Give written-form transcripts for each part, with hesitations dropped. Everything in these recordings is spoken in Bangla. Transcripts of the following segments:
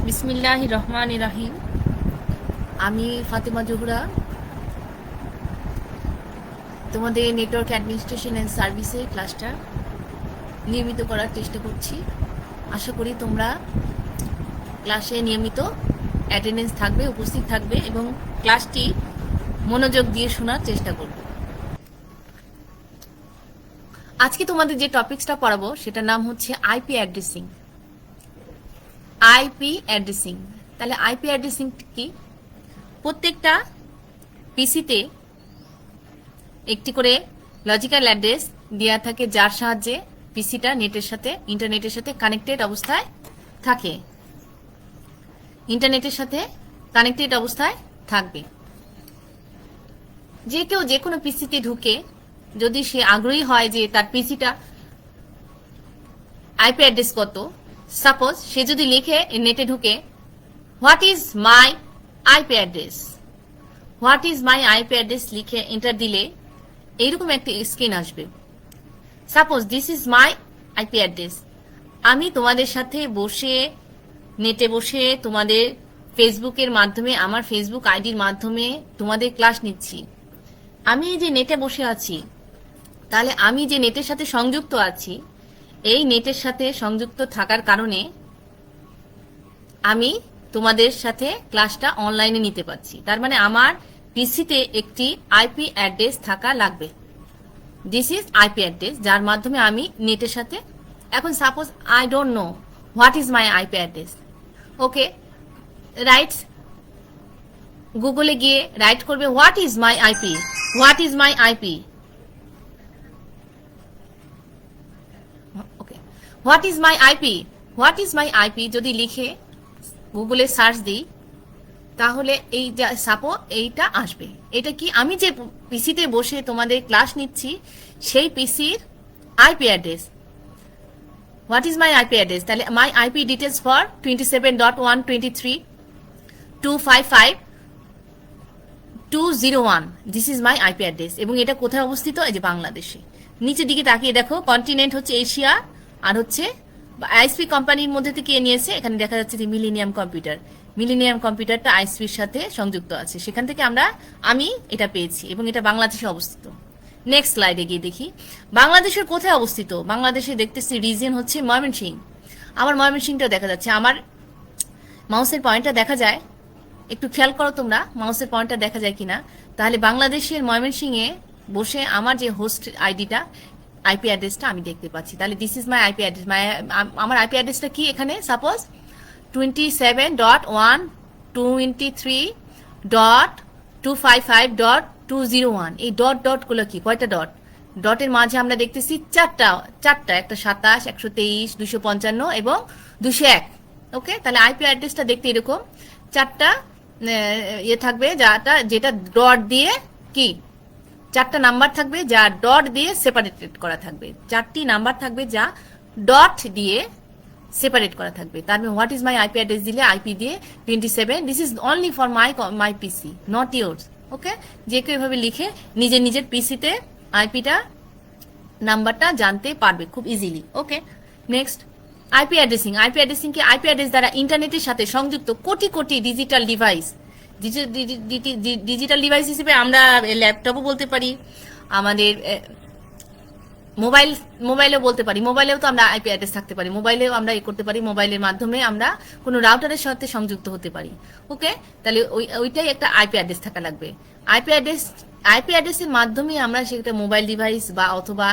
বিসমিল্লাহির রহমানির রহিম। আমি ফাতেমা জোহরা, তোমাদের নেটওয়ার্ক অ্যাডমিনিস্ট্রেশন অ্যান্ড সার্ভিসের ক্লাসটা নিয়মিত করার চেষ্টা করছি। আশা করি তোমরা ক্লাসে নিয়মিত অ্যাটেন্ডেন্স থাকবে, উপস্থিত থাকবে এবং ক্লাসটি মনোযোগ দিয়ে শোনার চেষ্টা করবে। আজকে তোমাদের যে টপিকসটা পড়াবো সেটার নাম হচ্ছে আইপি অ্যাড্রেসিং। আইপি অ্যাড্রেসিং, তাহলে আইপি অ্যাড্রেসিং কি? প্রত্যেকটা পিসিতে একটি করে লজিক্যাল অ্যাড্রেস দেওয়া থাকে, যার সাহায্যে পিসিটা নেটের সাথে, ইন্টারনেটের সাথে কানেক্টেড অবস্থায় থাকে, ইন্টারনেটের সাথে কানেক্টেড অবস্থায় থাকবে। যে কেউ যে কোনো পিসিতে ঢুকে যদি সে আগ্রহী হয় যে তার পিসিটা আইপি অ্যাড্রেস কত, সাপোজ সে যদি লিখে নেটে ঢুকে what is my IP address, what is my IP address লিখে এন্টার দিলে এইরকম একটা স্ক্রিন আসবে। Suppose this is my IP address. আমি তোমাদের সাথে বসে নেটে বসে তোমাদের ফেসবুকের মাধ্যমে, আমার ফেসবুক আইডির মাধ্যমে তোমাদের ক্লাস নিচ্ছি। আমি যে নেটে বসে আছি, তাহলে আমি যে নেটের সাথে সংযুক্ত আছি, এই নেটের সাথে সংযুক্ত থাকার কারণে আমি তোমাদের সাথে ক্লাসটা অনলাইনে নিতে পারছি। তার মানে আমার পিসিতে একটি আইপি অ্যাড্রেস থাকা লাগবে। দিস ইজ আইপি অ্যাড্রেস, যার মাধ্যমে আমি নেটের সাথে, এখন suppose I don't know what is my IP address, okay, right, গুগলে গিয়ে রাইট করবে what is my IP, what is my IP, okay, what is my IP, what is my IP যদি লিখে গুগলে সার্চ দিই, তাহলে এই সাপো এইটা আসবে। এটা কি? আমি যে পিসিতে বসে তোমাদের ক্লাস নিচ্ছি সেই পিসির IP address. What is my IP address? তাহলে my IP details for 27.123.255.201, this is my IP address. এবং এটা কোথায় অবস্থিত? এই যে বাংলাদেশে। নিচের দিকে তাকিয়ে দেখো, কন্টিনেন্ট হচ্ছে এশিয়া, আর হচ্ছে আইএসপি কোম্পানির মধ্যে থেকে নিয়েছে। এখানে দেখা যাচ্ছে যে মিলেনিয়াম কম্পিউটার, মিলেনিয়াম কম্পিউটারটা আইএসপির সাথে সংযুক্ত আছে, সেখান থেকে আমি এটা পেয়েছি এবং এটা বাংলাদেশে অবস্থিত। নেক্সট স্লাইডে গিয়ে দেখি বাংলাদেশের কোথায় অবস্থিত। বাংলাদেশে দেখতেছি রিজিয়ন হচ্ছে ময়মনসিংহ। আমার ময়মনসিংহটা দেখা যাচ্ছে, আমার মাউসের পয়েন্টটা দেখা যায়, একটু খেয়াল করো তোমরা মাউসের পয়েন্টটা দেখা যায় কিনা। তাহলে বাংলাদেশের ময়মনসিংহে বসে আমার যে হোস্ট আইডিটা, আইপি অ্যাড্রেসটা আমি দেখতে পাচ্ছি। তাহলে this is my IP address. আমার আইপি অ্যাড্রেসটা কি? এখানে সাপোজ 27.123.255.201। এই ডট গুলো কি? কয়টা ডট? ডটের মাঝে আমরা দেখতেছি চারটা, একটা 27, 123, 255 এবং 201। ওকে, তাহলে আইপি অ্যাড্রেসটা দেখতে এরকম চারটা ইয়ে থাকবে, যেটা ডট দিয়ে কি, চারটা নাম্বার থাকবে যা ডট দিয়ে সেপারেটেড করা থাকবে, চারটি নাম্বার থাকবে যা ডট দিয়ে সেপারেট করা থাকবে। তার মানে what is my IP address দিলে আইপি দিয়ে 27, this is only for my PC, not yours. Okay, যে কেউ এভাবে লিখে নিজের পিসিতে আইপিটা নাম্বারটা জানতে পারবে খুব easily. Okay, next IP addressing. IP addressing কি? আইপি অ্যাড্রেস দ্বারা ইন্টারনেটের সাথে সংযুক্ত crore crore digital device. Digital device হিসেবে আমরা ল্যাপটপও বলতে পারি, আমাদের মোবাইলেও বলতে পারি। মোবাইলেও তো আমরা আইপি অ্যাড্রেস থাকতে পারি, মোবাইলেও আমরা করতে পারি, মোবাইলের মাধ্যমে আমরা কোনো রাউটারের সাথে সংযুক্ত হতে পারি। ওকে, তাহলে ওইটাই একটা আইপি অ্যাড্রেস থাকা লাগবে। আইপি অ্যাড্রেসের মাধ্যমে আমরা সেটা মোবাইল ডিভাইস বা অথবা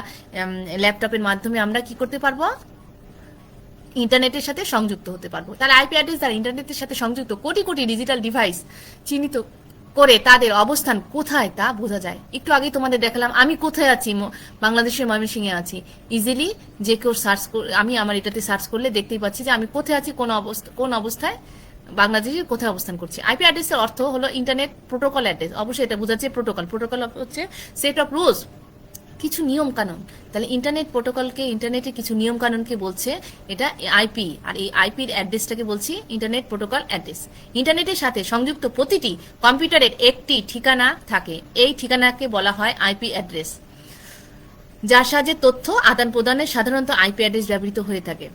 ল্যাপটপের মাধ্যমে আমরা কি করতে পারবো? ইন্টারনেটের সাথে সংযুক্ত হতে পারবো। তাহলে আইপি অ্যাড্রেস দ্বারা ইন্টারনেটের সাথে সংযুক্ত কোটি কোটি ডিজিটাল ডিভাইস চিহ্নিত করে তাদের অবস্থান কোথায় তা বোঝা যায়। একটু আগে তোমাদের দেখালাম আমি কোথায় আছি, বাংলাদেশের ময়মনসিংহে আছি। ইজিলি যে কেউ আমি আমার এটাতে সার্চ করলে দেখতেই পাচ্ছি যে আমি কোথায় আছি, কোন অবস্থায় বাংলাদেশের কোথায় অবস্থান করছি। আইপি অ্যাড্রেসের অর্থ হলো ইন্টারনেট প্রোটোকল অ্যাড্রেস। অবশ্যই এটা বোঝাচ্ছে প্রোটোকল হচ্ছে সেট অফ রুলস, কিছু নিয়ম কানুন। তাহলে ইন্টারনেট প্রোটোকলকে, ইন্টারনেটের কিছু নিয়ম কানুনকে বলছে এটা আইপি, আর এই আইপির অ্যাড্রেসটাকে বলছি ইন্টারনেট প্রোটোকল অ্যাড্রেস। ইন্টারনেটের সাথে সংযুক্ত প্রতিটি কম্পিউটারের একটি ঠিকানা থাকে, এই ঠিকানাকে বলা হয় আইপি অ্যাড্রেস, যার সাহায্যে তথ্য আদান প্রদানে সাধারণত আইপি অ্যাড্রেস ব্যবহৃত হয়ে থাকে।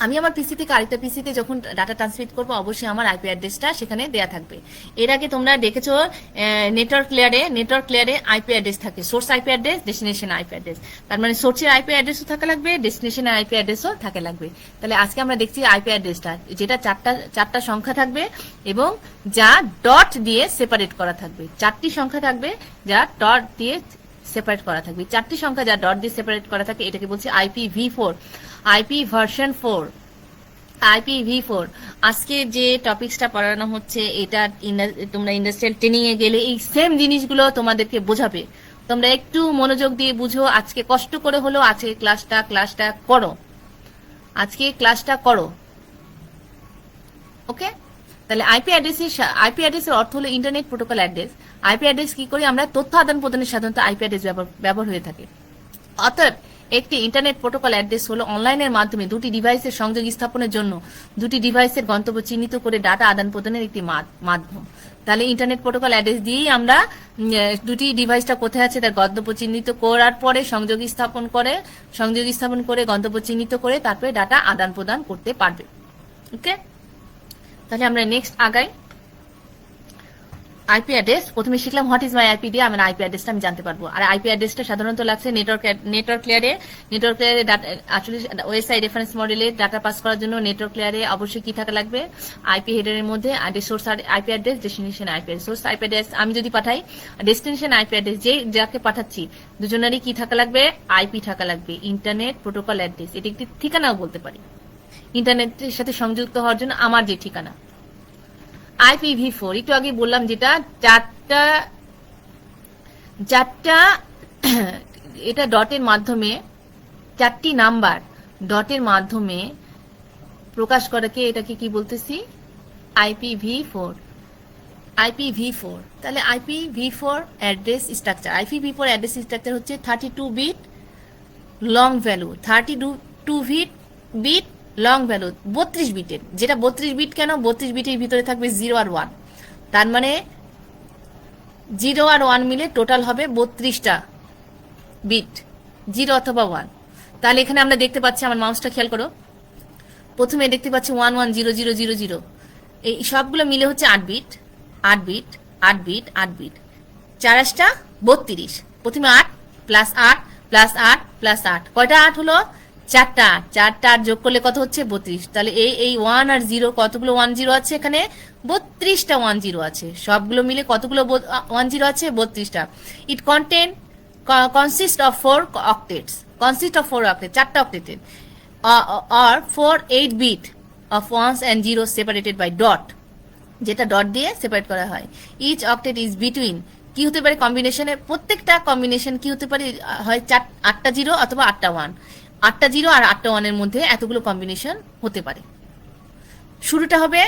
আমি আমার পিসি থেকে আরেকটা পিসিতে যখন ডাটা ট্রান্সমিট করবো অবশ্যই আমার আইপি অ্যাড্রেসটা সেখানে দেয়া থাকবে। এর আগে তোমরা দেখেছো নেটওয়ার্ক লেয়ারে আইপি অ্যাড্রেস থাকে, source IP address, destination IP address. তার মানে সোর্সের আইপি অ্যাড্রেসও থাকা লাগবে, ডেস্টিনেশনের আইপি অ্যাড্রেসও থাকা লাগবে। তাহলে আজকে আমরা দেখছি আইপি অ্যাড্রেসটা, যেটা চারটা সংখ্যা থাকবে এবং যা ডট দিয়ে সেপারেট করা থাকবে। 4টি সংখ্যা থাকবে যা ডট দিয়ে সেপারেট করা থাকবে। 4টি সংখ্যা যা ডট দিয়ে সেপারেট করা থাকে এটাকে বলছি IPv4, আইপি ভার্সন 4, IPv4। আজকে যে টপিকসটা পড়ানো হচ্ছে এটা তোমরা ইন্ডাস্ট্রিয়াল ট্রেনিং এ গেলে এই সেম জিনিসগুলো তোমাদেরকে বোঝাবে। তোমরা একটু মনোযোগ দিয়ে বুঝো, আজকে কষ্ট করে হলো আজকে ক্লাসটা করো, আজকে ক্লাসটা করো, ওকে? তাহলে আইপি অ্যাড্রেসের অর্থ হলো internet protocol address. IP address কি করে? আমরা তথ্য আদান প্রদানের সাধারণত আইপি অ্যাড্রেস ব্যবহার হয়ে থাকে। অতএব একটি ইন্টারনেট প্রোটোকল অ্যাড্রেস হলো অনলাইনের মাধ্যমে দুটি ডিভাইসের সংযোগ স্থাপনের জন্য দুটি ডিভাইসের গন্তব্য চিহ্নিত করে ডাটা আদান প্রদানের একটি মাধ্যম। তাহলে ইন্টারনেট প্রোটোকল অ্যাড্রেস দিয়েই আমরা দুটি ডিভাইসটা কোথায় আছে তার গন্তব্য চিহ্নিত করার পরে সংযোগ স্থাপন করে গন্তব্য চিহ্নিত করে তারপরে ডাটা আদান প্রদান করতে পারবে। ওকে, তাহলে আমরা নেক্সট আগাই। আইপি অ্যাড্রেস প্রথমে শিখলাম হোয়াট ইজ মাই আইপি দিয়ে আমার আইপি অ্যাড্রেসটা আমি জানতে পারবো। আর আইপি অ্যাড্রেসটা সাধারণত লাগছে নেটওয়ার্ক লেয়ারে আসলে ওএসআই রেফারেন্স মডেলে ডাটা পাস করার জন্য নেটওয়ার্ক লেয়ারে অবশ্যই কি থাকা লাগবে? আইপি হেডারের মধ্যে source IP address, destination IP address. Source IP address আমি যদি পাঠাই, ডেস্টিনেশন আইপি অ্যাড্রেস যাকে পাঠাচ্ছি দুজনেরই কি থাকা লাগবে? আইপি থাকা লাগবে, ইন্টারনেট প্রোটোকল অ্যাড্রেস। এটি একটি ঠিকানাও বলতে পারি, ইন্টারনেটের সাথে সংযুক্ত হওয়ার জন্য আমার যে ঠিকানা। IPv4 একটু আগে বললাম, যেটা চারটা এটা ডটের মাধ্যমে 4টি নাম্বার ডটের মাধ্যমে প্রকাশ করাকে এটাকে কি বলতেছি? IPv4। তাহলে IPv4 address structure, IPv4 address structure হচ্ছে 32 bit long value, 32 bit long value 32 বিটের। যেটা 32 বিট কেন? 32 বিটের ভিতরে থাকবে 0 আর 1, তার মানে 0 আর 1 মিলে টোটাল হবে 32টা বিট, 0 অথবা 1। তাহলে এখানে আমরা দেখতে পাচ্ছি, আমার মাউসটা খেয়াল করো, প্রথমে দেখতে পাচ্ছি 110000, এই সবগুলো মিলে হচ্ছে 8 বিট, 4টা 32। প্রথমে 8 প্লাস 8 প্লাস 8 প্লাস 8, কয়টা 8 হলো? 4টা 8 যোগ করলে কত হচ্ছে? 32। তাহলে এই 1 আর 0, কতগুলো 1 0 আছে এখানে? 32টা 1 0 আছে। সবগুলো মিলে কতগুলো 1 0 আছে? 32টা। ইট consist of 4 octets, 4টা অক্টেটের, or 4 8 bit of ones and zeros separated by dot, যেটা ডট দিয়ে সেপারেট করা হয়। ইচ অক্টেট ইজ বিটুইন, কি হতে পারে? কম্বিনেশনের প্রত্যেকটা কম্বিনেশন কি হতে পারে? হয় 8টা 0 অথবা 8টা 1, 8টা 0 আর 8টা 1 এর মধ্যে এতগুলো কম্বিনেশন হতে পারে। শুরুটা হবে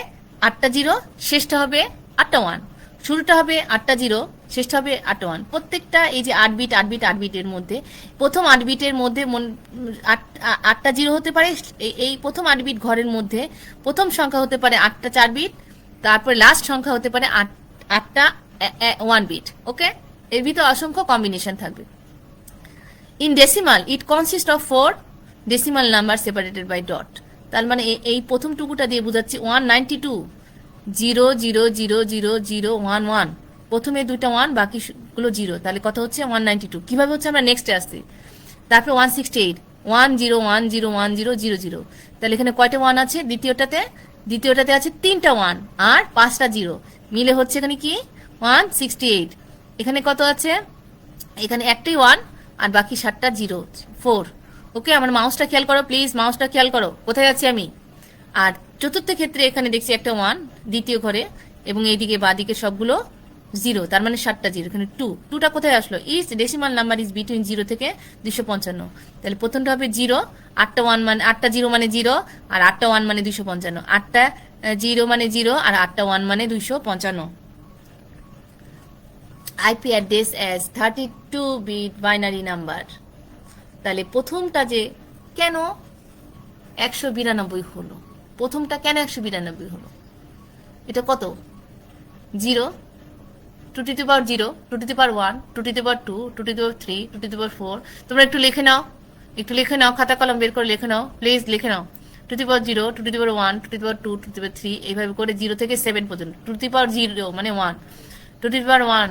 8টা 0, শেষটা হবে 8টা 1। শুরুটা হবে 8টা 0, শেষটা হবে 8টা 1। প্রত্যেকটা এই যে 8 বিটের মধ্যে প্রথম 8 বিটের মধ্যে 8টা 0 হতে পারে। এই প্রথম 8 বিট ঘরের মধ্যে প্রথম সংখ্যা হতে পারে 8টা 4 বিট, তারপর লাস্ট সংখ্যা হতে পারে 8টা 1 বিট। ওকে, এর ভিতরে অসংখ্য কম্বিনেশন থাকবে। In decimal it consist of 4 decimal number separated by dot. তার মানে এই প্রথম টুকুটা দিয়ে বোঝাচ্ছি 192.0.0.0.0.1.1, প্রথমে দুইটা 1 বাকিগুলো 0, তাহলে কত হচ্ছে? 192। কিভাবে হচ্ছে? আমরা নেক্সটে আসছি। তারপর 168, 10101000, তাহলে এখানে কয়টা 1 আছে? দ্বিতীয়টাতে আছে 3টা 1 আর 5টা 0, মিলে হচ্ছে এখানে কি? 168। এখানে কত আছে? এখানে একটাই 1 আর বাকি 7টা 0, 4। ওকে, আমার মাউসটা খেয়াল করো প্লিজ, মাউসটা খেয়াল করো, কোথায় আছি আমি? আর চতুর্থ ক্ষেত্রে এখানে দেখছি একটা 1 দ্বিতীয় ঘরে, এবং এইদিকে বাদিকে সবগুলো 0, তার মানে 7টা 0। এখানে 2টা কোথায় আসলো? Each decimal number is between 0 থেকে 255। তাহলে প্রথমটা হবে 0, 8টা 1 মানে 8টা 0 মানে 0, আর 8টা 1 মানে 255। 8টা 0 মানে 0 আর 8টা 1 মানে 255। IP address as 32 bit binary number. তাহলে প্রথমটা যে কেন 192 হলো? প্রথমটা কেন 192 হলো? এটা কত? 0, 2 to the power 0, 2 to the power 1, 2 to the power 2, 2 to the power 3, 2 to the power 4। তোমরা একটু লিখে নাও, খাতা কলম বের করে লিখে নাও প্লিজ, লিখে নাও। To the power 0, to the power 1, to the power 2, to the power 3, এইভাবে করে 0 থেকে 7 পর্যন্ত। টু দি পাওয়ার 0 মানে 1, টু দি পাওয়ার 1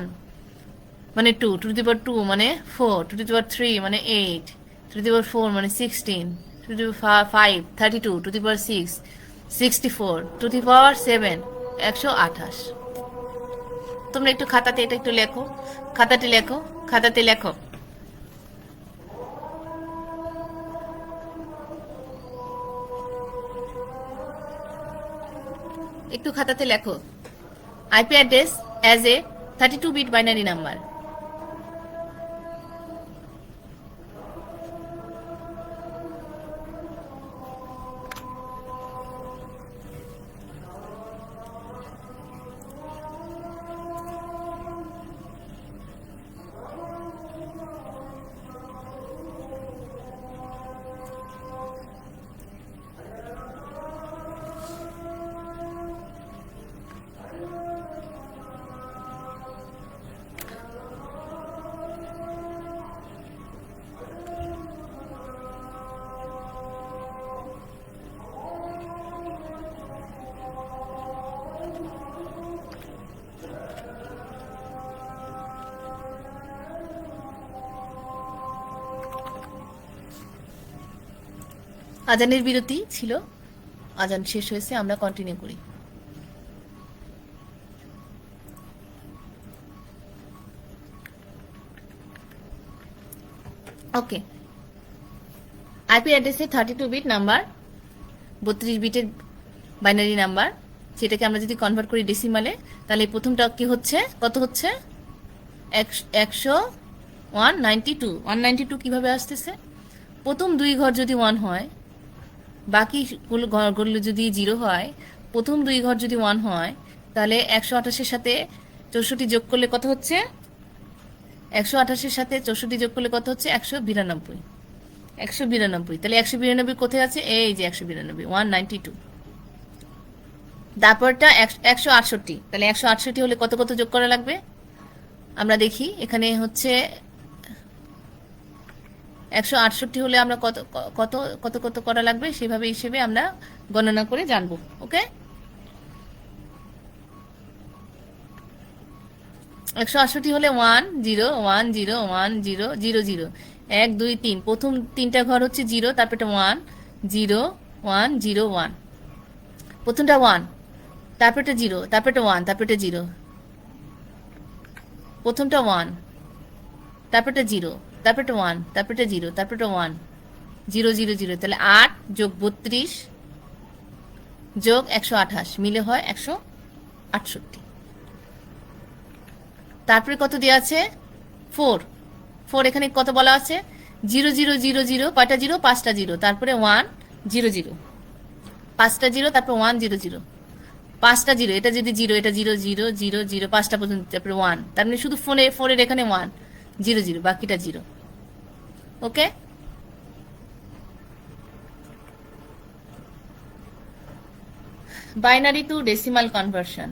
মানে 2, টু দি পাওয়ার 2 মানে 4, টু দি পাওয়ার 3 মানে 8, টু দি পাওয়ার 4 মানে 16, to the power 5 32, to the power 6 64, to the power 7 128। তোমরা একটু খাতাতে এটা একটু লেখো, খাতাতে লেখো, খাতাতে লেখো। একটু খাতাতে লেখো। IP address as a 32-bit binary number. আজানের বিরতি ছিল, আজান শেষ হয়েছে, আমরা কন্টিনিউ করি। ওকে, আইপি অ্যাড্রেসে 32-bit নাম্বার, 32-বিটের বাইনারি নাম্বার, সেটাকে আমরা যদি কনভার্ট করি ডেসিমালে, তাহলে প্রথমটা কি হচ্ছে, কত হচ্ছে 192। 192 কিভাবে আসতেছে? প্রথম 2 ঘর যদি 1 হয়, বাকি ঘরগুলো যদি 0 হয়, প্রথম 2 ঘর যদি 1 হয়, তাহলে 128-এর সাথে 64 যোগ করলে কত হচ্ছে? 128-এর সাথে 64 যোগ করলে কত হচ্ছে? 192। 192, তাহলে 192 কোথায় আছে? এই যে 192, 192। তারপরটা 168, তাহলে 168 হলে কত কত যোগ করা লাগবে? আমরা দেখি, এখানে হচ্ছে 168 হলে আমরা কত কত কত কত করা লাগবে, সেভাবে হিসেবে আমরা গণনা করে জানবো। ওকে, 168 হলে 1 0 1 0 1 0 0 0 1 2 3, প্রথম 3টা ঘর হচ্ছে 0, তারপরে 1 0 1 0 1, প্রথমটা 1, তারপরে 0, তারপরে 1, তারপরে 0, প্রথমটা 1, তারপরে 0, তারপরে 1, তারপরে 0, তারপরে 1 0 0 0, তাহলে 8 যোগ 32 যোগ 128 মিলে হয় 168। তারপরে কত দেওয়া আছে? 4 4, এখানে কত বলা আছে? 0 0 0 0, কয়টা 0? 5টা 0, তারপরে 1 0 0, 5টা 0, তারপরে 1 0 0, 5টা 0, এটা যদি 0, এটা 0 0 0 0, 5টা পর্যন্ত, তারপরে 1, তার মানে শুধু ফোরের এখানে 1 0 0, বাকিটা 0। ওকে, বাইনারি টু ডেসিমাল কনভার্সন,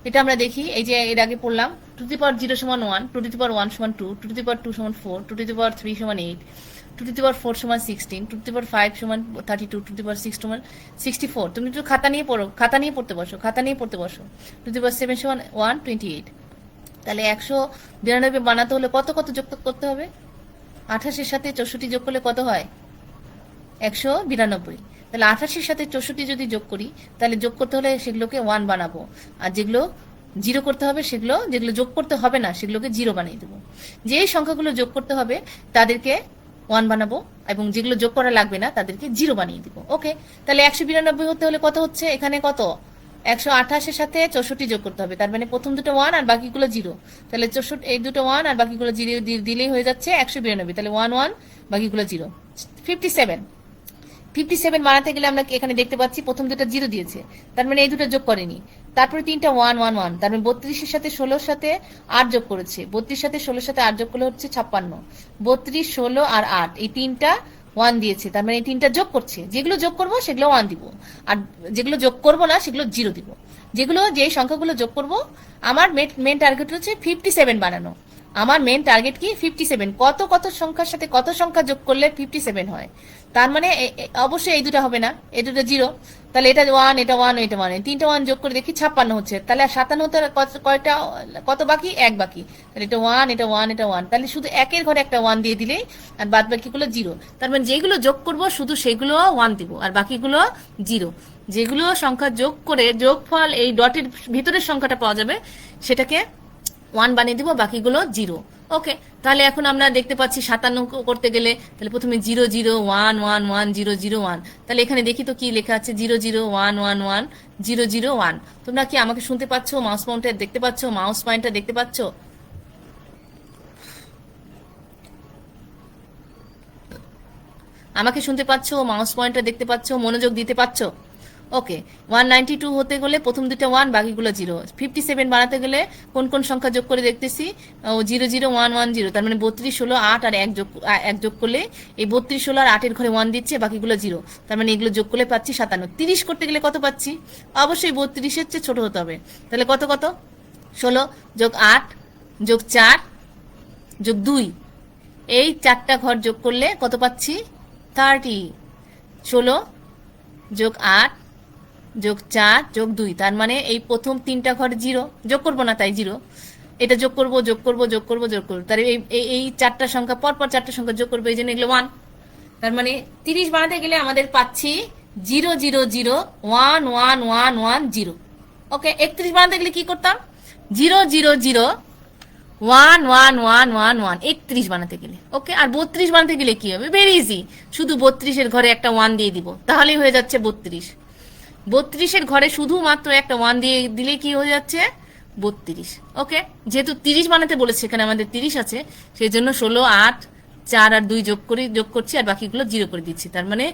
এটা আমরা দেখি। এই যে এর আগে পড়লাম, টু দি পাওয়ার 0 সমান 1, টু দি পাওয়ার 1 সমান 2, টু দি পাওয়ার 2 সমান 4, টু দি পাওয়ার 3 সমান 8, টু দি পাওয়ার 4 সমান 16, টু দি পাওয়ার 5 সমান 32, টু দি পাওয়ার 6 সমান 64। তুমি একটু খাতা নিয়ে পড়ো, খাতা নিয়ে পড়তে বসো, খাতা নিয়ে পড়তে বসো। টু দি পাওয়ার 7 সমান 128। তাহলে 192 বানাতে হলে কত কত যোগ করতে হবে? 28-এর সাথে 64 যোগ করলে কত হয়? 192। তাহলে 28-এর সাথে 64 যদি যোগ করি, তাহলে যোগ করতে হলে সেগুলোকে 1 বানাবো, আর যেগুলো 0 করতে হবে, যেগুলো যোগ করতে হবে না সেগুলোকে 0 বানিয়ে দেবো। যে সংখ্যাগুলো যোগ করতে হবে তাদেরকে 1 বানাবো, এবং যেগুলো যোগ করা লাগবে না তাদেরকে 0 বানিয়ে দিব। ওকে, তাহলে 192 হতে হলে কত হচ্ছে? এখানে কত? 128-এর সাথে 64 যোগ করতে হবে, তার মানে প্রথম দুটো 1 আর বাকিগুলো 0, তাহলে 64, এই দুটো 1 আর বাকিগুলো 0 দিলেই হয়ে যাচ্ছে 192, তাহলে 1 1, বাকিগুলো 0, 57। 57 বানাতে গেলে আমরা এখানে দেখতে পাচ্ছি প্রথম দুটো 0 দিয়েছে, তার মানে এই দুটো যোগ করেনি, তারপরে 3টা 1 1 1, তার মানে 32-এর সাথে 16-র সাথে 8 যোগ করেছে, 32 সাথে 16-র সাথে 8 যোগ করলে হচ্ছে 56, 32 16 আর 8, এই 3টা 1 দিয়েছে, তার মানে এই 3টা যোগ করছে, যেগুলো যোগ করবো সেগুলো 1 দিব, আর যেগুলো যোগ করবো না সেগুলো 0 দিব। যে সংখ্যাগুলো যোগ করবো, আমার মেন টার্গেট হচ্ছে 57 বানানো। আমার মেন টার্গেট কি? 57। কত কত সংখ্যার সাথে কত সংখ্যা যোগ করলে 57 হয়? তার মানে অবশ্যই এই দুটো হবে না, এই দুটো 0, তাহলে এটা 1, এটা 1, এটা 1, তিনটা 1 যোগ করে দেখি 56 হচ্ছে। তাহলে 57 কয়টা, কত বাকি? 1 বাকি। তাহলে এটা 1, এটা 1, এটা 1, তাহলে শুধু 1 এর ঘরে একটা 1 দিয়ে দিলেই, আর বাদ বাকিগুলো 0। তার মানে যেগুলো যোগ করব শুধু সেগুলো 1 দিব, আর বাকিগুলো 0। যেগুলো সংখ্যা যোগ করে যোগফল এই ডটের ভিতরের সংখ্যাটা পাওয়া যাবে সেটাকে 1 বানিয়ে দিব, বাকিগুলো 0। ওকে, তাহলে এখন আমরা দেখতে পাচ্ছি 57 করতে গেলে তাহলে প্রথমে 0 0 1 1 1 0 0 1। তাহলে এখানে দেখি তো কি লেখা আছে, 0 0 1 1 1 0 0 1। তোমরা কি আমাকে শুনতে পাচ্ছ? মাউস পয়েন্টার দেখতে পাচ্ছ? মাউস পয়েন্টার দেখতে পাচ্ছ? আমাকে শুনতে পাচ্ছ? মাউস পয়েন্টার দেখতে পাচ্ছ? মনোযোগ দিতে পাচ্ছ? ওকে, 192 হতে গেলে প্রথম দুটো 1, বাকিগুলো 0। 57 বানাতে গেলে কোন কোন সংখ্যা যোগ করে দেখতেছি, 0 0 1 1 0। তার মানে 32 16 8 আর 1 যোগ করলে এই 32 16 আর 8 এর ঘরে 1 দিচ্ছে, বাকিগুলো 0। তার মানে এগুলো যোগ করলে পাচ্ছি 57। 30 করতে গেলে কত পাচ্ছি? অবশ্যই 32 এর চেয়ে ছোট হতে হবে। তাহলে কত কত? 16 যোগ 8 যোগ 4 যোগ 2, এই 4টা ঘর যোগ করলে কত পাচ্ছি? 30। 16 যোগ 8 যোগ 4 যোগ 2, তার মানে এই প্রথম 3টা ঘর 0, যোগ করবো না তাই 0। এটা যোগ করবো, যোগ করবো, যোগ করবো, যোগ করবো, তার এই 4টা সংখ্যা পরপর 4টা সংখ্যা যোগ করবো, এই জন্য এগুলো 1। তার মানে 30 বানাতে গেলে আমাদের পাচ্ছি 0 0 0 1 1 1 1 0। ওকে, 31 বানাতে গেলে কি করতাম? 0 0 0 1 1 1 1 1, 31 বানাতে গেলে। ওকে, আর 32 বানাতে গেলে কি হবে? ভেরি ইজি, শুধু 32 এর ঘরে একটা 1 দিয়ে দিব, তাহলেই হয়ে যাচ্ছে 32। 32 এর ঘরে শুধুমাত্র একটা 1 দিয়ে দিলে কি হয়ে যাচ্ছে? 32। ওকে, যেহেতু 30 বানাতে বলেছে, এখানে আমাদের 30 আছে, সেই জন্য 16 8 4 আর 2 যোগ করছি, আর বাকিগুলো 0 করে দিচ্ছি। তার মানে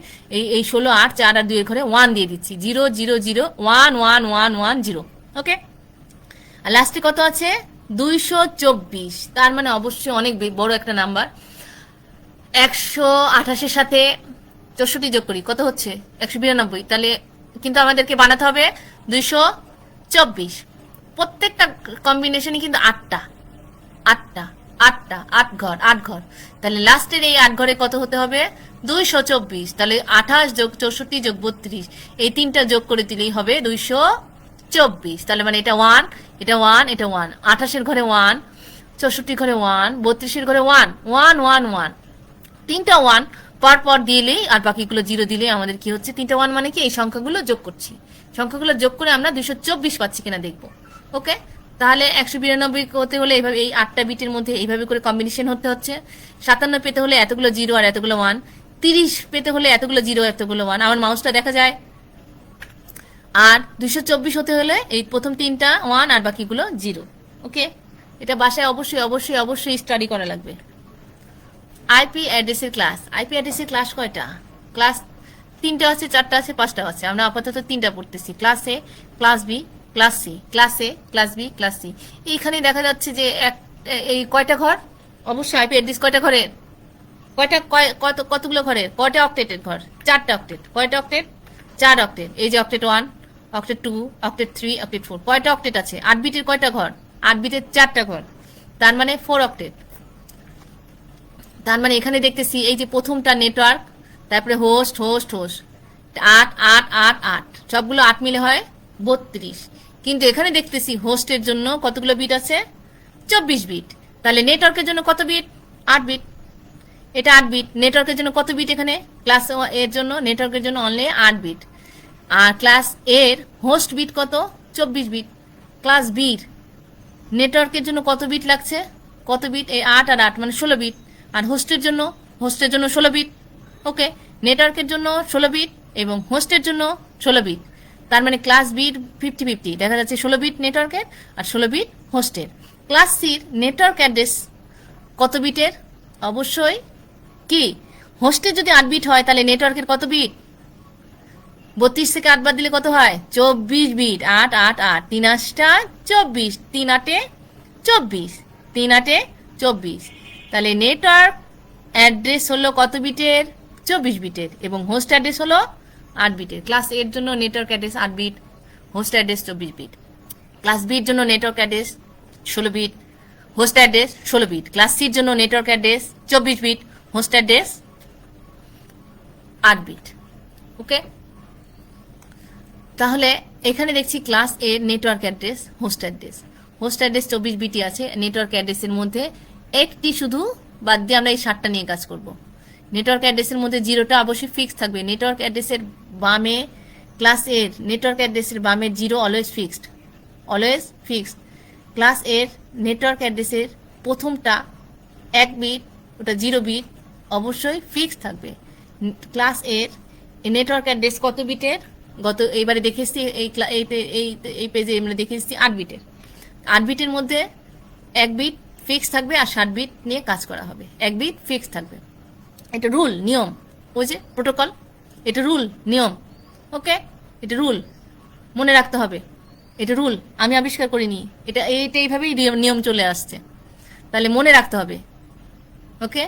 এই 16 8 4 আর 2 এর ঘরে 1 দিয়ে দিচ্ছি, 0 0 0 1 1 1 1 0। ওকে, আর লাস্টে কত আছে? 224। তার মানে অবশ্যই অনেক বড় একটা নাম্বার। 128 এর সাথে 64 যোগ করি, কত হচ্ছে? 192। তাহলে কিন্তু আমাদেরকে বানাতে হবে 224। প্রত্যেকটা কম্বিনেশনই কিন্তু 8টা 8টা 8টা 8 ঘর 8 ঘর। তাহলে লাস্টের এই 8 ঘরে কত হতে হবে? 224। তাহলে 28 যোগ 64 যোগ 32, এই তিনটা যোগ করে দিলেই হবে 224। তাহলে মানে এটা 1, এটা 1, এটা 1। 28 এর ঘরে 1, 64 ঘরে 1, 32 এর ঘরে 1 1 1 1, তিনটা 1 পর দিলেই, আর বাকিগুলো 0 দিলে আমাদের কি হচ্ছে? তিনটা 1 মানে কি? এই সংখ্যাগুলো যোগ করছি, সংখ্যাগুলো যোগ করে আমরা 224 পাচ্ছি কিনা দেখবো। ওকে, তাহলে 192 হতে হলে এইভাবে, এই 8টা বিটের মধ্যে এইভাবে করে কম্বিনেশন হতে হচ্ছে। 57 পেতে হলে এতগুলো 0 আর এতগুলো 1। 30 পেতে হলে এতগুলো 0 এতগুলো 1। আমার মাউসটা দেখা যায়। আর 224 হতে হলে এই প্রথম 3টা 1 আর বাকিগুলো 0। ওকে, এটা বাসায় অবশ্যই অবশ্যই অবশ্যই স্টাডি করা লাগবে। আইপি অ্যাড্রেসের ক্লাস, আইপি অ্যাড্রেসের ক্লাস কয়টা? ক্লাস 3টা আছে, 4টা আছে, 5টা আছে। আমরা আপাতত 3টা পড়তেছি, class A, class B, class C. Class A, class B, class C. এইখানে দেখা যাচ্ছে যে এই কয়টা ঘর? অবশ্যই আইপি অ্যাড্রেস কয়টা ঘরের? কতগুলো ঘরের? কয়টা অক্টেটের ঘর? 4টা অক্টেট। কয়টা অক্টেট? 4 অক্টেট। এই যে অক্টেট 1, অক্টেট 2, অক্টেট 3, অক্টেট 4। কয়টা অক্টেট আছে? 8 বিটের কয়টা ঘর? 8 বিটের 4টা ঘর, তার মানে 4 অক্টেট। তার মানে এখানে দেখতেছি এই যে প্রথমটা নেটওয়ার্ক, তারপরে হোস্ট হোস্ট হোস্ট, 8 8 8 8, সবগুলো 8 মিলে হয় 32। কিন্তু এখানে দেখতেছি হোস্টের জন্য কতগুলো বিট আছে? 24 বিট। তাহলে নেটওয়ার্কের জন্য কত বিট? 8 বিট। এটা 8 বিট। নেটওয়ার্কের জন্য কত বিট? এখানে ক্লাস এর জন্য, নেটওয়ার্কের জন্য অনলি 8 বিট। আর ক্লাস এর হোস্ট বিট কত? 24 বিট। ক্লাস বির নেটওয়ার্কের জন্য কত বিট লাগছে? কত বিট? এই 8 আর 8 মানে 16 বিট। আর হোস্টের জন্য 16 বিট। ওকে, নেটওয়ার্কের জন্য 16 বিট এবং হোস্টের জন্য 16 বিট। তার মানে ক্লাস বির 50-50 দেখা যাচ্ছে, 16 বিট নেটওয়ার্কের আর 16 বিট হোস্টের। ক্লাস সির নেটওয়ার্ক অ্যাড্রেস কত বিটের? অবশ্যই কি, হোস্টের যদি 8 বিট হয় তাহলে নেটওয়ার্কের কত বিট? 32 থেকে 8 বাদ দিলে কত হয়? 24 বিট। 8 8 8, 3 8টা 24, 3 8 24, 3 8 24। তাহলে নেটওয়ার্ক অ্যাড্রেস হলো কত বিটের? 24 বিটের, এবং হোস্ট অ্যাড্রেস হলো 8 বিটের। ক্লাস এর জন্য network address 8 bit, host address 24 bit. Class বির জন্য network address 16 bit, host address 16 bit. Class সির জন্য network address 24 bit, host address 8 bit. Okay, তাহলে এখানে দেখছি class A network address, host address. Host address 24 বিটই আছে। নেটওয়ার্ক অ্যাড্রেসের মধ্যে একটি শুধু বাদ দিয়ে আমরা এই 7টা নিয়ে কাজ করব। নেটওয়ার্ক অ্যাড্রেসের মধ্যে 0টা অবশ্যই ফিক্স থাকবে। নেটওয়ার্ক অ্যাড্রেসের বামে, ক্লাস এর নেটওয়ার্ক অ্যাড্রেসের বামে 0 always fixed, always fixed. Class এর নেটওয়ার্ক অ্যাড্রেসের প্রথমটা 1 বিট, ওটা 0 বিট অবশ্যই ফিক্স থাকবে। ক্লাস এর নেটওয়ার্ক অ্যাড্রেস কত বিটের? এইবারে দেখে এসছি এই পেজে আমরা দেখে এসছি 8 বিটের। 8 বিটের মধ্যে 1 বিট ফিক্স থাকবে আর 7 বিট নিয়ে কাজ করা হবে। 1 বিট ফিক্স থাকবে, এটা রুল, নিয়ম, ওই যে প্রোটোকল, এটা রুল, নিয়ম। ওকে, এটা রুল, মনে রাখতে হবে। এটা রুল আমি আবিষ্কার করিনি, এইভাবেই নিয়ম চলে আসছে, তাহলে মনে রাখতে হবে। ওকে,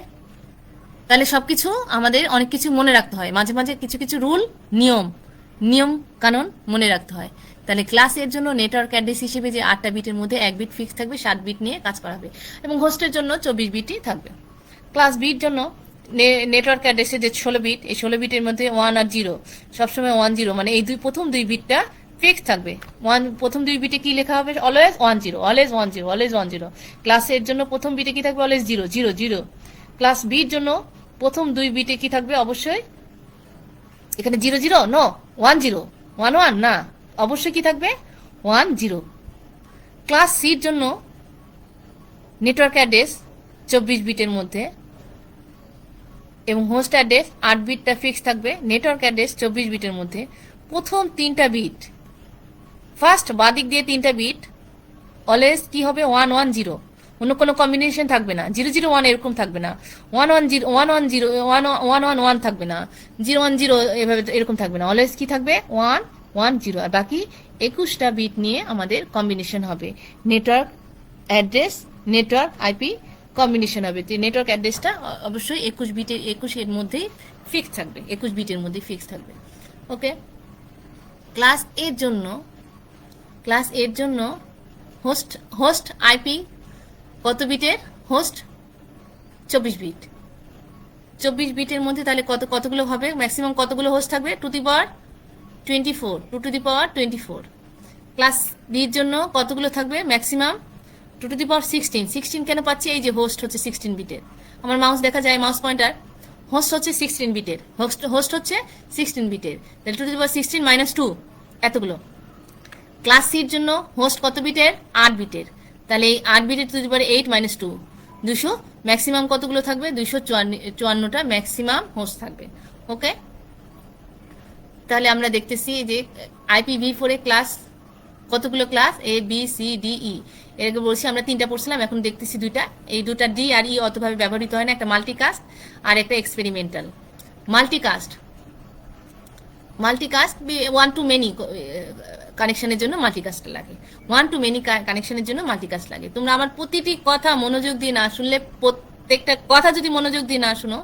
তাহলে সবকিছু আমাদের অনেক কিছু মনে রাখতে হয়, মাঝে মাঝে কিছু কিছু রুল, নিয়ম কানুন মনে রাখতে হয়। তাহলে ক্লাসের জন্য নেটওয়ার্ক অ্যাড্রেস হিসেবে যে 8টা বিটের মধ্যে 1 বিট ফিক্স থাকবে, 7 বিট নিয়ে কাজ করা হবে, এবং হোস্টের জন্য 24 বিটই থাকবে। ক্লাস বির জন্য নেটওয়ার্ক অ্যাড্রেসের যে 16 বিট, এই 16 বিটের মধ্যে 1 আর 0 সবসময় 1 0, মানে এই প্রথম দুই বিটটা ফিক্স থাকবে। প্রথম দুই বিটে কি লেখা হবে? Always 1 0, always 1 0, always 1 0। ক্লাসের জন্য প্রথম বিটে কি থাকবে? অলওয়েজ 0 0 0। ক্লাস বির জন্য প্রথম দুই বিটে কি থাকবে? অবশ্যই এখানে 0 0, নো, 1 0, 1 1, না, অবশ্যই কি থাকবে? 1 0। ক্লাস সির জন্য নেটওয়ার্ক অ্যাড্রেস 24 বিটের মধ্যে এবং হোস্ট অ্যাড্রেস 8 বিটটা ফিক্স থাকবে। নেটওয়ার্ক অ্যাড্রেস 24 বিটের মধ্যে প্রথম 3টা বিট, ফার্স্ট বাদিক দিয়ে 3টা বিট অলওয়েজ কি হবে? 1 1 0, অন্য কোনো কম্বিনেশন থাকবে না। 0 0 1 এরকম থাকবে না, 1 1 0 1 1 0 1 1 1 থাকবে না, 0 1 0 এভাবে এরকম থাকবে না, অলওয়েজ কি থাকবে? 1 1 0। আর বাকি 21টা বিট নিয়ে আমাদের কম্বিনেশন হবে, network address, network IP combination হবে। তো নেটওয়ার্ক অ্যাড্রেসটা অবশ্যই 21 এর মধ্যেই ফিক্স থাকবে, 21 বিটের মধ্যেই ফিক্স থাকবে। ওকে, ক্লাস এর জন্য হোস্ট আইপি কত বিটের? Host 24 bit. 24 বিটের মধ্যে তাহলে কতগুলো হবে? ম্যাক্সিমাম কতগুলো হোস্ট থাকবে? 2 to the power 24, 2 to the power 24। Class বির জন্য কতগুলো থাকবে? ম্যাক্সিমাম 2 টু দি পাওয়ার 16। 16 কেন পাচ্ছি? এই যে হোস্ট হচ্ছে 16 বিটের, আমার মাউস দেখা যায়, মাউস পয়েন্টার, হোস্ট হচ্ছে 16 বিটের, হোস্ট হচ্ছে 16 বিটের, তাহলে 2 টু দি পাওয়ার 16 মাইনাস 2, এতগুলো। ক্লাস সির জন্য হোস্ট কত বিটের? 8 বিটের, তাহলে এই 8 বিটের 2 to the power 8 minus 2, 200। Maximum কতগুলো থাকবে? 254টা ম্যাক্সিমাম হোস্ট থাকবে। ওকে, তাহলে আমরা দেখতেছি যে IPv4 এ ক্লাস কতগুলো? Class A B C D E, এরকে বলছি আমরা 3টা পড়ছিলাম, এখন দেখতেছি 2টা। এই 2টা D আর E অতভাবে ব্যবহৃত হয় না, একটা মাল্টিকাস্ট আর একটা এক্সপেরিমেন্টাল। মাল্টিকাস্ট 1 টু মেনি কানেকশনের জন্য মাল্টিকাস্ট লাগে, 1 টু মেনি কানেকশনের জন্য মাল্টিকাস্ট লাগে। তোমরা আমার প্রতিটি কথা মনোযোগ দিয়ে না শুনলে, প্রত্যেকটা কথা যদি মনোযোগ দিয়ে না শুনো,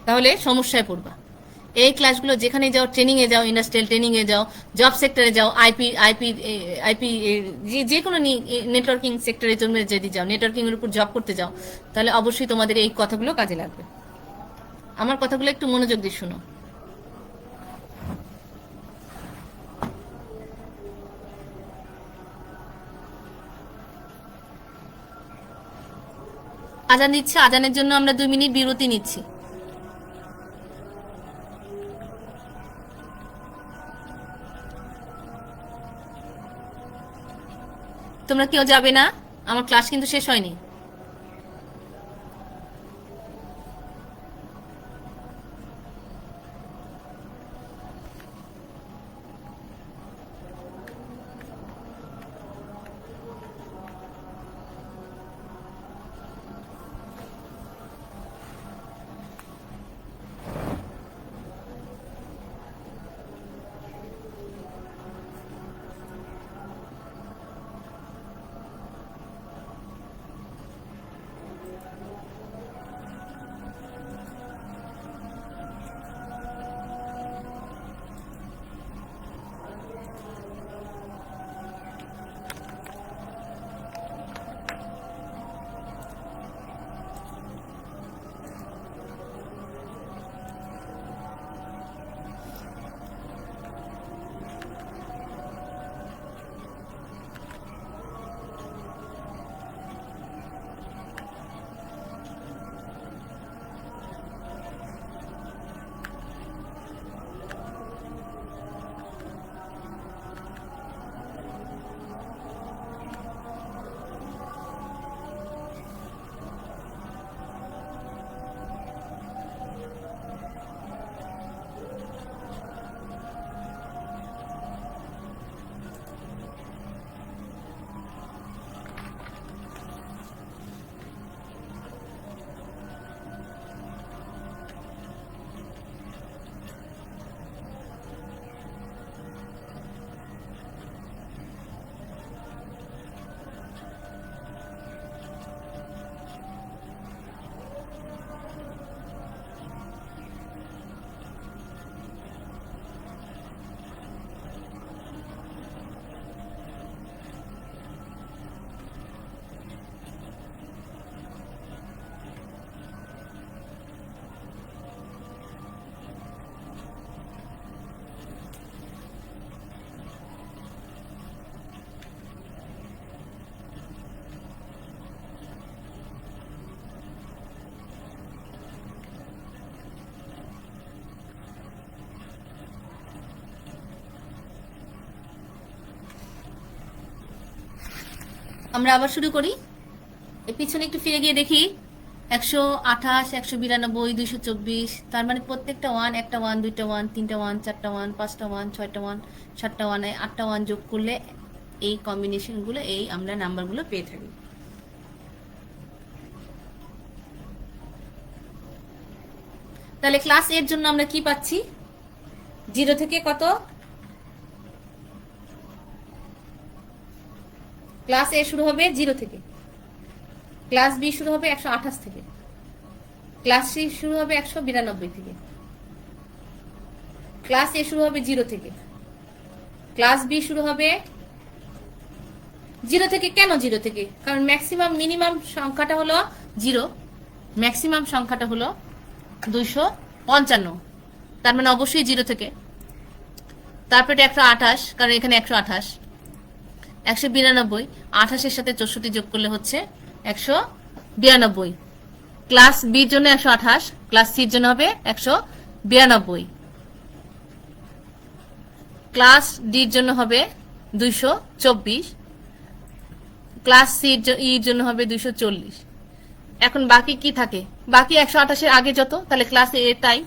তাহলে সমস্যায় পড়বা। এই ক্লাসগুলো যেখানে যাও, ট্রেনিং এ যাও, ইন্ডাস্ট্রিয়াল ট্রেনিং এ যাও, জব সেক্টরে যাও, আইপি যে কোনো নেটওয়ার্কিং সেক্টরের জন্য যদি যাও, নেটওয়ার্কিং এর উপর জব করতে যাও, তাহলে অবশ্যই তোমাদের এই কথাগুলো কাজে লাগবে। আমার কথাগুলো একটু মনোযোগ দিয়ে শুনো। আজান দিচ্ছে, আজানের জন্য আমরা 2 মিনিট বিরতি নিচ্ছি। তোমরা কেউ যাবে না, আমার ক্লাস কিন্তু শেষ হয়নি। আমরা আবার শুরু করি। এর পিছনে একটু ফিরে গিয়ে দেখি 128, 192, 224, তার মানে প্রত্যেকটা ওয়ান, একটা ওয়ান, দুইটা ওয়ান, তিনটা ওয়ান, চারটা ওয়ান, পাঁচটা ওয়ান, ছয়টা ওয়ান, সাতটা ওয়ান, আটটা ওয়ান যোগ করলে এই কম্বিনেশনগুলো, এই আমরা নাম্বারগুলো পেয়ে থাকি। তাহলে ক্লাস এর জন্য আমরা কি পাচ্ছি? 0 থেকে কত? ক্লাস এ শুরু হবে 0 থেকে, ক্লাস বি শুরু হবে 128 থেকে, ক্লাস সি শুরু হবে 192 থেকে, ক্লাস এ শুরু হবে 0 থেকে, ক্লাস বি শুরু হবে 0 থেকে। কেন 0 থেকে? কারণ ম্যাক্সিমাম মিনিমাম সংখ্যাটা হলো 0, ম্যাক্সিমাম সংখ্যাটা হলো 255, তার মানে অবশ্যই 0 থেকে। তারপরে 128, কারণ এখানে 128, 192, 28-এর সাথে 64 যোগ করলে হচ্ছে 192। ক্লাস বির জন্য 128, ক্লাস সির জন্য হবে 192, ক্লাস ডির জন্য হবে 224, ক্লাস সির ইর জন্য হবে 240। এখন বাকি কি থাকে? বাকি 128-এর আগে যত, তাহলে ক্লাস এ তাই।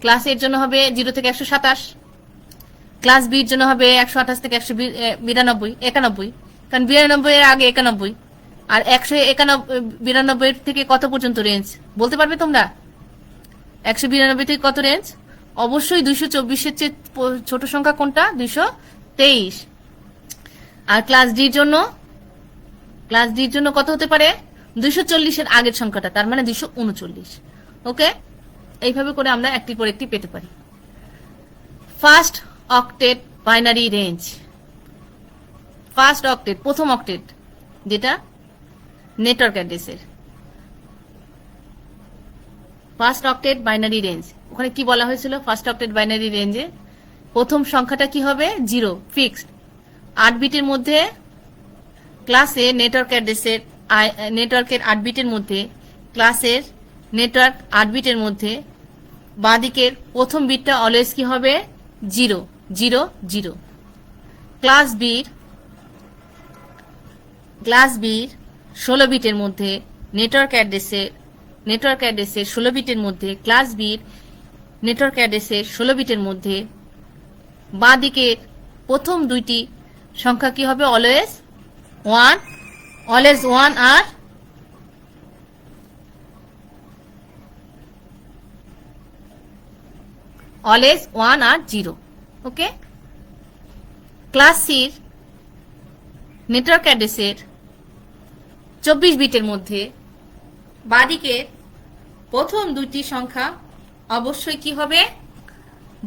ক্লাস এর জন্য হবে 0 থেকে 127, ক্লাস বির জন্য হবে 128 থেকে 192, কারণ 92 এর আগে 91, আর 192 থেকে কত পর্যন্ত রেঞ্জ বলতে পারবে তোমরা? 192 থেকে কত রেঞ্জ? অবশ্যই 224-এর চেয়ে ছোট সংখ্যা কোনটা? 223। আর ক্লাস ডির জন্য কত হতে পারে? 240-এর আগের সংখ্যাটা, তার মানে 239। ওকে, এইভাবে করে আমরা একটির পর একটি পেতে পারি। First octet binary range. First octet, প্রথম অক্টেট, যেটা নেটওয়ার্ক অ্যাড্রেসের ফার্স্ট অক্টেট বাইনারি রেঞ্জ। ওখানে কি বলা হয়েছিল? ফার্স্ট অক্টেট বাইনারি রেঞ্জে প্রথম সংখ্যাটা কি হবে? 0, ফিক্সড। 8 বিটের মধ্যে ক্লাসে নেটওয়ার্কের 8 বিটের মধ্যে, ক্লাসের নেটওয়ার্ক 8 বিটের মধ্যে বাঁ দিকের প্রথম বিটটা অলওয়েজ কি হবে? 0, 0, 0। ক্লাস বির 16 বিটের মধ্যে নেটওয়ার্ক অ্যাড্রেসের 16 বিটের মধ্যে, ক্লাস বির নেটওয়ার্ক অ্যাড্রেসের 16 বিটের মধ্যে বাঁ দিকের প্রথম দুইটি সংখ্যা কি হবে? Always 1, always 1 are always 1 R 0। Okay, class sir network অ্যাড্রেসের 24 বিটের মধ্যে বাঁদিকের প্রথম দুইটি সংখ্যা অবশ্যই কি হবে?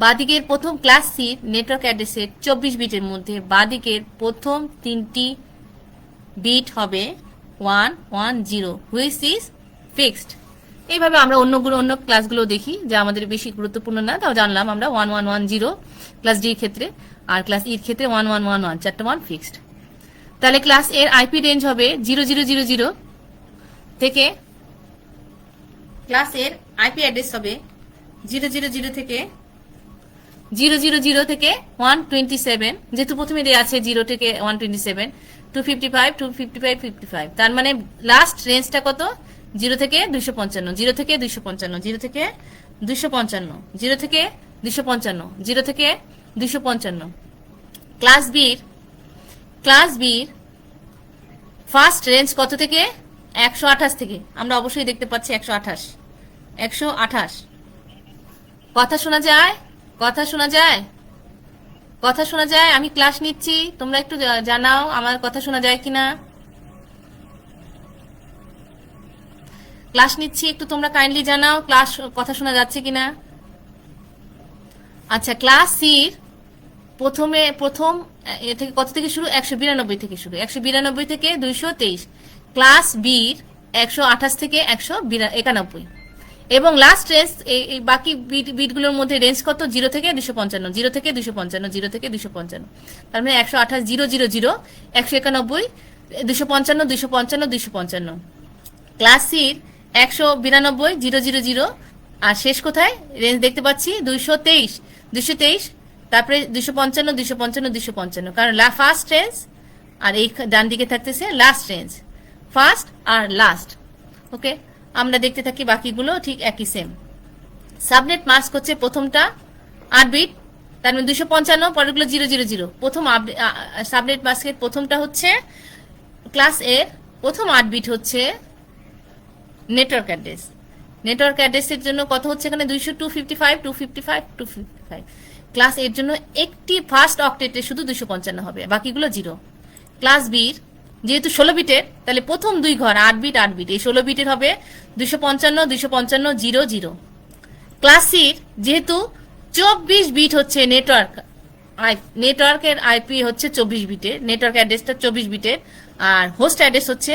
বাঁদিকের প্রথম, ক্লাস সির নেটওয়ার্ক অ্যাড্রেসের 24 বিটের মধ্যে বাঁদিকের প্রথম তিনটি বিট হবে 1, 1, 0, হুইচ ইজ ফিক্সড। এইভাবে আমরা অন্য ক্লাসগুলো দেখি, যা আমাদের বেশি গুরুত্বপূর্ণ না, তাও জানলাম আমরা। 1, 1, 1, 0 ক্লাস ডির ক্ষেত্রে, আর ক্লাস ইর ক্ষেত্রে 1, 1, 1, 1, চারটা 1 ফিক্সড। তাহলে ক্লাস এর আইপি রেঞ্জ হবে 0, 0, 0, 0 থেকে, ক্লাস এর আইপি অ্যাড্রেস হবে 0, 0, 0 থেকে 0, 0, 0 থেকে 127, যেহেতু প্রথমে দেওয়া আছে 0 থেকে 127, 255, 255, 55, তার মানে লাস্ট রেঞ্জটা কত? 0 থেকে 255, 0 থেকে 255, 0 থেকে 255, 0 থেকে 255, 0 থেকে 255। ক্লাস বির ফার্স্ট রেঞ্জ কত থেকে? 128 থেকে। আমরা অবশ্যই দেখতে পাচ্ছি 128। কথা শোনা যায়? কথা শোনা যায়? আমি ক্লাস নিচ্ছি, তোমরা একটু জানাও আমার কথা শোনা যায় কিনা। ক্লাস নিচ্ছি, একটু তোমরা কাইন্ডলি জানাও কথা শোনা যাচ্ছে কিনা। আচ্ছা, ক্লাস সির প্রথম এ থেকে কত থেকে শুরু? 192 থেকে শুরু, 192 থেকে 223। ক্লাস বির 128 থেকে 191, এবং লাস্ট রেঞ্জ এই বাকি বিটগুলোর মধ্যে রেঞ্জ কত? 0 থেকে 255, 0 থেকে 255, 0 থেকে 255, তার মানে 128, 0, 0, 0, 191, 255, 255, 255। ক্লাস সির 192, 0, 0, 0, আর শেষ কোথায় রেঞ্জ দেখতে পাচ্ছি? 223, তারপরে 255, 255, 255, কারণ ফার্স্ট রেঞ্জ আর এই ডান দিকে থাকতেছে লাস্ট রেঞ্জ, ফার্স্ট আর লাস্ট। ওকে, আমরা দেখতে থাকি বাকিগুলো ঠিক একই সেম। সাবনেট মাস্ক হচ্ছে প্রথমটা 8 বিট, তার মানে 255, পরেরগুলো 000। প্রথম সাবনেট মাস্কের প্রথমটা হচ্ছে ক্লাস এর প্রথম 8 বিট হচ্ছে নেটওয়ার্ক অ্যাড্রেস। নেটওয়ার্ক অ্যাড্রেসের জন্য কত হচ্ছে এখানে 255 ক্লাস এর জন্য একটি ফার্স্ট অক্টেটে শুধু 255 হবে, বাকিগুলো 0। ক্লাস বির যেহেতু 16 বিটের, তাহলে প্রথম 2 ঘর 8 বিট এই 16 বিটের হবে 255 ক্লাস সির যেহেতু 24 বিট হচ্ছে নেটওয়ার্কের আইপি হচ্ছে 24 বিটের, নেটওয়ার্ক অ্যাড্রেসটা 24 বিটের, আর হোস্ট অ্যাড্রেস হচ্ছে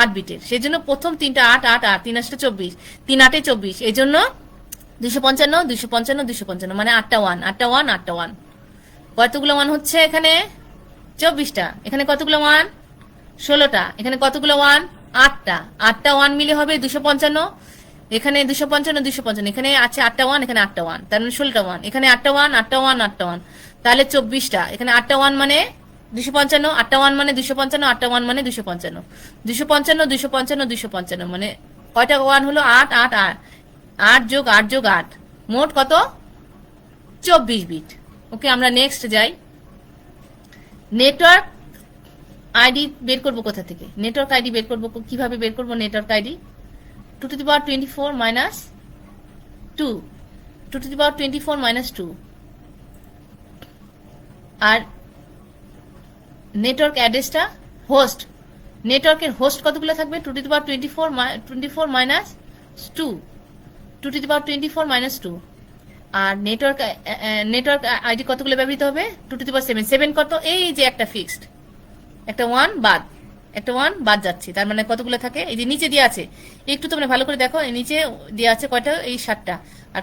8 বিটের, সেই জন্য প্রথম 3টা 8 8 8 3 8 24, 3 8 24, এই জন্য 255 মানে 8টা 1 কতগুলো 1 হচ্ছে এখানে 24টা, এখানে কতগুলো 1 16টা, এখানে কতগুলো 1 8টা 1 মিলে হবে 255, এখানে 255 এখানে আছে 8টা 1, এখানে 8টা 1, তার মানে 16টা 1, এখানে 8টা 1 তাহলে 24টা, এখানে 8টা 1 মানে 255, 8টা 1 মানে 255, 8টা 1 মানে 255 মানে কয়টা 1 হলো 8 8 8 যোগ 8 মোট কত 24 বিট। ওকে, আমরা নেক্সট যাই। নেটওয়ার্ক আইডি বের করব কোথা থেকে? নেটওয়ার্ক আইডি বের করব কিভাবে? বের করব network ID 2 to the power 24 minus 2, 2 to the power 24 minus 2, R network অ্যাড্রেসটা হোস্ট, নেটওয়ার্কের হোস্ট কতগুলো থাকবে 2 to the power 24 minus 2, 2 to the power 24 minus 2, R network ID কতগুলো ব্যবহৃত হবে 2 to the power 7 কত? এই যে একটা ফিক্সড, একটা 1 বাদ যাচ্ছে, তার মানে কতগুলো থাকে? এই যে নিচে দিয়ে আছে, একটু তোমরা ভালো করে দেখো, এই নিচে দিয়ে আছে কয়টা? এই 7টা, আর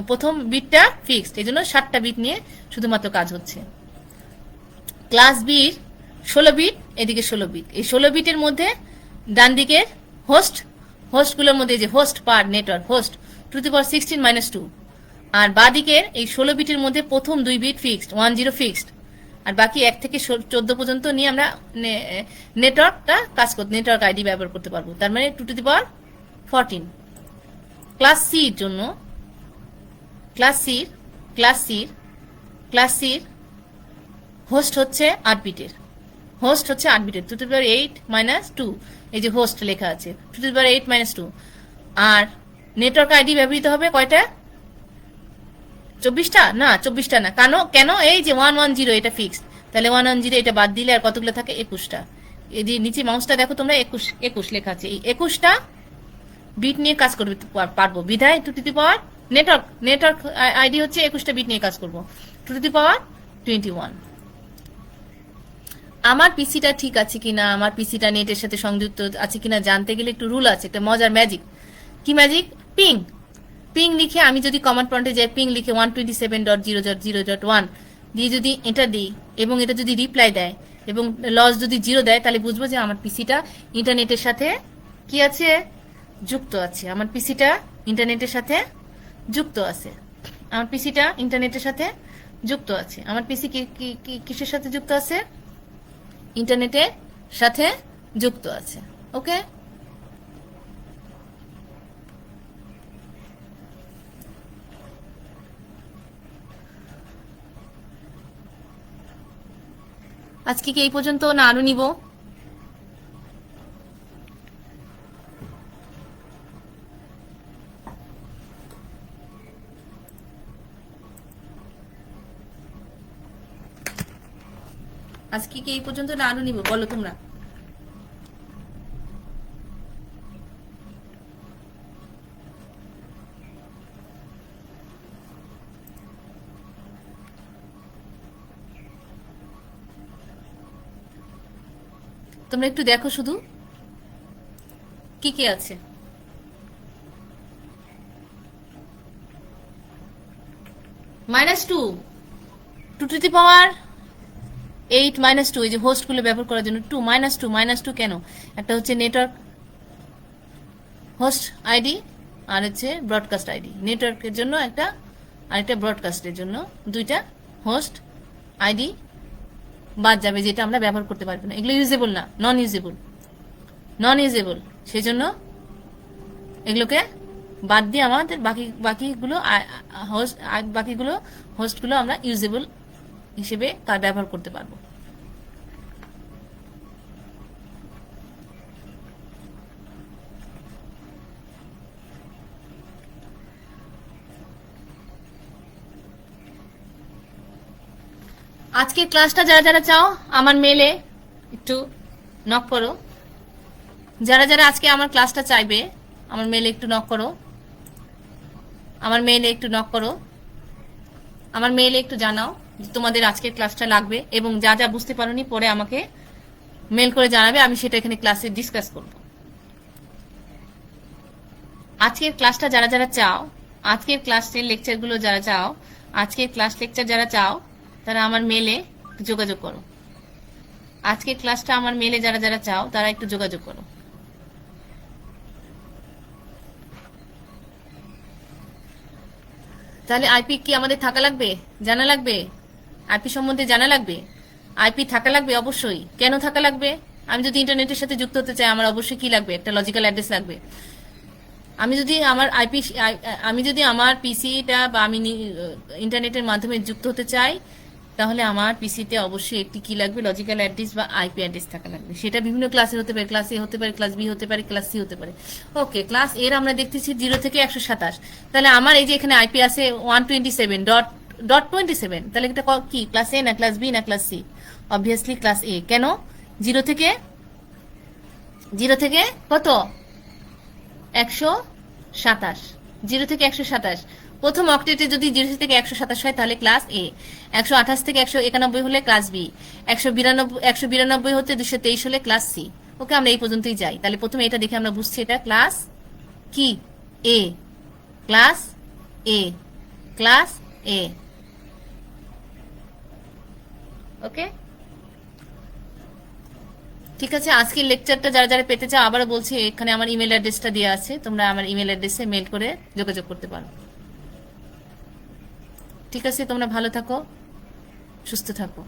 প্রথম বিটটা ফিক্সড, এই জন্য 7টা বিট নিয়ে শুধুমাত্র কাজ হচ্ছে। ক্লাস বির 16 বিট, এদিকে 16 বিট, এই 16 বিটের মধ্যে ডান দিকের হোস্টগুলোর মধ্যে যে host per network host 2 to the power 16 minus 2, আর বাঁ দিকের এই 16 বিটের মধ্যে প্রথম 2 বিট ফিক্সড 10 ফিক্সড, আর বাকি 1 থেকে 14 পর্যন্ত নিয়ে আমরা নেটওয়ার্কটা কাজ করতে, নেটওয়ার্ক আইডি ব্যবহার করতে পারবো, তার মানে 2 to the power 14। ক্লাস সির জন্য ক্লাস সির হোস্ট হচ্ছে 8 বিটের, 2 to the power 8 minus 2, এই যে হোস্ট লেখা আছে 2 to the power 8 minus 2, R network ID ব্যবহৃত হবে কয়টা? 24টা না, 24টা না, কেন? এই যে 110 এটা ফিক্সড, তাহলে 110 এটা বাদ দিলে আর কতগুলো থাকে? 21টা। এই যে নিচে মাউসটা দেখো তোমরা, 21 লেখা আছে, এই 21টা বিট নিয়ে কাজ করতে পারবো, বিধায় 2 to the power network ID হচ্ছে 21টা বিট নিয়ে কাজ করবো, 2 to the power 21। আমার পিসিটা ঠিক আছে কিনা, আমার পিসিটা নেটের সাথে সংযুক্ত আছে কিনা জানতে গেলে একটু রুল আছে, একটা মজার ম্যাজিক। কি ম্যাজিক? পিং লিখে আমি যদি কমান্ড প্রম্পটে যাই, পিং লিখে 127.0.0.1 দিয়ে যদি এটা দিই এবং এটা যদি রিপ্লাই দেয় এবং লস যদি 0 দেয়, তাহলে বুঝবো যে আমার পিসিটা ইন্টারনেটের সাথে কি আছে? যুক্ত আছে। আমার পিসিটা ইন্টারনেটের সাথে যুক্ত আছে। আমার পিসিটা ইন্টারনেটের সাথে যুক্ত আছে। আমার পিসি কিসের সাথে যুক্ত আছে? ইন্টারনেটের সাথে যুক্ত আছে। ওকে, আজকে কি এই পর্যন্ত না আরো নিব? আজকে কি এই পর্যন্ত না আরো নিব? বলো তোমরা। তোমরা একটু দেখো শুধু কি আছে। -2 2 to the power 8 -2, এই যে হোস্টগুলো ব্যবহার করার জন্য 2 -2 কেন? একটা হচ্ছে নেটওয়ার্ক হোস্ট আইডি আর হচ্ছে ব্রডকাস্ট আইডি। নেটওয়ার্কের জন্য একটা, আর একটা ব্রডকাস্টের জন্য দুইটা হোস্ট আইডি বাদ যাবে, যেটা আমরা ব্যবহার করতে পারবো না। এগুলো ইউজেবল না, নন ইউজেবল। সেই জন্য এগুলোকে বাদ দিয়ে আমাদের বাকিগুলো হোস্টগুলো আমরা ইউজেবল হিসেবে তার ব্যবহার করতে পারবো। আজকের ক্লাসটা যারা যারা চাও আমার মেলে একটু নক করো। যারা যারা আজকে আমার ক্লাসটা চাইবে আমার মেলে একটু নক করো, আমার মেলে একটু জানাও যে তোমাদের আজকের ক্লাসটা লাগবে, এবং যা যা বুঝতে পারোনি পরে আমাকে মেল করে জানাবে, আমি সেটা এখানে ক্লাসে ডিসকাস করব। আজকের ক্লাসটা যারা যারা চাও, আজকের ক্লাসের লেকচারগুলো যারা চাও, আজকের ক্লাস লেকচার যারা চাও তারা আমার মেলে যোগাযোগ করো। আজকের ক্লাসটা আমার মেলে যারা যারা চাও তারা একটু যোগাযোগ করো। তাহলে আইপি কি আমাদের থাকা লাগবে, জানা লাগবে? আইপি সম্বন্ধে জানা লাগবে, আইপি থাকা লাগবে অবশ্যই। কেন থাকা লাগবে? আমি যদি ইন্টারনেটের সাথে যুক্ত হতে চাই আমার অবশ্যই কি লাগবে? একটা লজিক্যাল অ্যাড্রেস লাগবে। আমি যদি আমার পিসিটা বা আমি ইন্টারনেটের মাধ্যমে যুক্ত হতে চাই, তাহলে আমার পিসিতে অবশ্যই একটি কি লাগবে? লজিক্যাল অ্যাড্রেস বা আইপি অ্যাড্রেস থাকা লাগবে। সেটা বিভিন্ন ক্লাসের হতে পারে, ক্লাস এ হতে পারে, ক্লাস বি হতে পারে, ক্লাস সি হতে পারে। ওকে, ক্লাস এর আমরা দেখতেছি 0 থেকে 127। তাহলে আমার এই যে এখানে আইপি আছে 127.27, তাহলে এটা কি ক্লাস এ না ক্লাস বি না ক্লাস সি? অবভিয়াসলি ক্লাস এ। কেন? 0 থেকে কত? 127। 0 থেকে 127। প্রথম অক্টেটে যদি 0 থেকে 127 হয় তাহলে ক্লাস এ। 128 থেকে 191 হলে ক্লাস বি। 192 হতে 223 হলে ক্লাস সি। ওকে, আমরা এই পর্যন্তই যাই। তাহলে প্রথমে এটা দেখে আমরা বুঝছি এটা ক্লাস কি? এ। ক্লাস এ। ওকে, ঠিক আছে। আজকের লেকচারটা যারা যারা পেতে চাও আবারও বলছি, এখানে আমার ইমেল অ্যাড্রেসটা দেওয়া আছে, তোমরা আমার ইমেল অ্যাড্রেসে মেল করে যোগাযোগ করতে পারো। ঠিক আছে, তোমরা ভালো থাকো, সুস্থ থাকো।